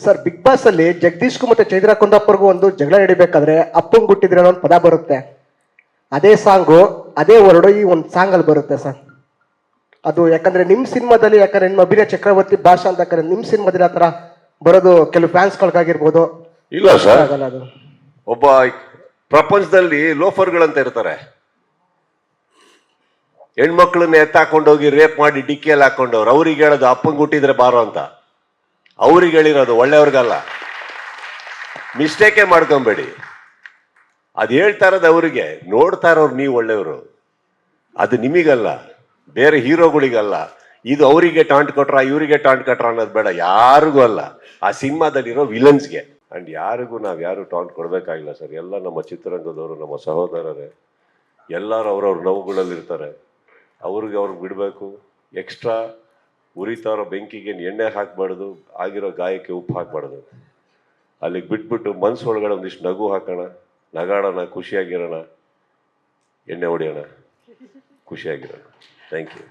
Sir big boss ಅಲ್ಲಿ ಜಗದೀಶ್ಗೂ ಮತ್ತೆ ಚೈತ್ರ ಕುಂದಾಪುರ್ಗೂ ಒಂದು ಜಗಳ ನಡಿಬೇಕಾದ್ರೆ ಅಪ್ಪಂಗ್ ಗುಟ್ಟಿದ್ರೆ ಅನ್ನೋ ಒಂದು ಪದ ಬರುತ್ತೆ. ಅದೇ ಸಾಂಗು ಅದೇ ವರ್ಡು ಈ ಒಂದು ಸಾಂಗ್ ಅಲ್ಲಿ ಬರುತ್ತೆ ಸರ್. ಅದು ಯಾಕಂದ್ರೆ ನಿಮ್ ಸಿನಿಮಾದಲ್ಲಿ ಯಾಕಂದ್ರೆ ನಿಮ್ಮ ಅಭಿನಯ ಚಕ್ರವರ್ತಿ ಭಾಷಾ ಅಂತ ಯಾಕಂದ್ರೆ ನಿಮ್ ಸಿನಿಮಾದಲ್ಲಿ ಆತರ ಬರೋದು ಕೆಲವು ಫ್ಯಾನ್ಸ್ಗಳಿಗಾಗಿರ್ಬೋದು. ಇಲ್ಲ ಸರ್, ಆಗಲ್ಲ ಅದು. ಒಬ್ಬ ಪ್ರಪಂಚದಲ್ಲಿ ಲೋಫರ್ಗಳಂತ ಇರ್ತಾರೆ. ಹೆಣ್ಮಕ್ಳನ್ನ ಎತ್ತಾಕೊಂಡೋಗಿ ರೇಪ್ ಮಾಡಿ ಡಿಕ್ಕಿಯಲ್ಲಿ ಹಾಕೊಂಡವ್ರು ಅವ್ರಿಗೆ ಹೇಳೋದು ಅಪ್ಪಂಗ್ ಹುಟ್ಟಿದ್ರೆ ಬಾರೋ ಅಂತ. ಅವ್ರಿಗೆ ಹೇಳಿರೋದು, ಒಳ್ಳೆಯವ್ರಿಗಲ್ಲ. ಮಿಸ್ಟೇಕೇ ಮಾಡ್ಕೊಂಬೇಡಿ. ಅದು ಹೇಳ್ತಾ ಇರೋದು ಅವರಿಗೆ, ನೋಡ್ತಾ ಇರೋರು ನೀವು ಒಳ್ಳೆಯವರು, ಅದು ನಿಮಗಲ್ಲ, ಬೇರೆ ಹೀರೋಗಳಿಗಲ್ಲ. ಇದು ಅವರಿಗೆ ಟಾಂಟ್ ಕೊಟ್ರ ಇವರಿಗೆ ಟಾಂಟ್ ಕೊಟ್ರ ಅನ್ನೋದು ಬೇಡ, ಯಾರಿಗೂ ಅಲ್ಲ, ಆ ಸಿನಿಮಾದಲ್ಲಿರೋ ವಿಲನ್ಸ್ಗೆ. ಅಂಡ್ ಯಾರಿಗೂ ಯಾರು ಟಾಂಟ್ ಕೊಡ್ಬೇಕಾಗಿಲ್ಲ ಸರ್. ಎಲ್ಲ ನಮ್ಮ ಚಿತ್ರರಂಗದವರು, ನಮ್ಮ ಸಹೋದರರೇ, ಎಲ್ಲರೂ ಅವ್ರವ್ರ ನೋವುಗಳಲ್ಲಿರ್ತಾರೆ. ಅವ್ರಿಗೆ ಬಿಡಬೇಕು. ಎಕ್ಸ್ಟ್ರಾ ಉರಿತಾರೋ ಬೆಂಕಿಗೆ ಎಣ್ಣೆ ಹಾಕಬಾರ್ದು, ಆಗಿರೋ ಗಾಯಕ್ಕೆ ಉಪ್ಪು ಹಾಕಬಾರ್ದು. ಅಲ್ಲಿಗೆ ಬಿಟ್ಬಿಟ್ಟು ಮನ್ಸು ಒಳಗಡೆ ಒಂದಿಷ್ಟು ನಗು ಹಾಕೋಣ, ನಗಾಡೋಣ, ಖುಷಿಯಾಗಿರೋಣ, ಎಣ್ಣೆ ಹೊಡಿಯೋಣ, ಖುಷಿಯಾಗಿರೋಣ. Thank you.